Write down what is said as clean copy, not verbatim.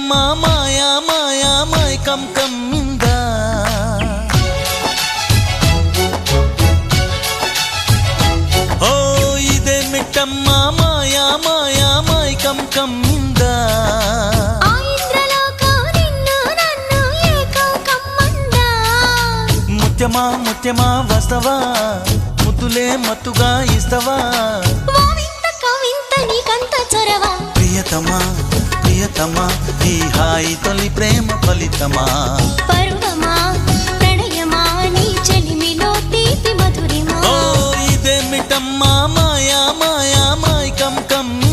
మిట్టమ్మ మాయా మాయా మైకం కమ్మిందా ఓ ఇదే మిట్టమ్మ మాయా మాయా మైకం కమ్మిందా ముత్యమా ముత్యమా వస్తవా ముద్దులే మత్తుగా ఇస్తవా ప్రియతమా ప్రియతమా ఈ హాయి తొలి ప్రేమ ఫలితమా పరువమా ప్రణయమా నీ చెలిమిలో తీపి మధురిమా ఓ ఇదే మిట్టమ్మ మాయా మాయా మైకం కమ్మిందా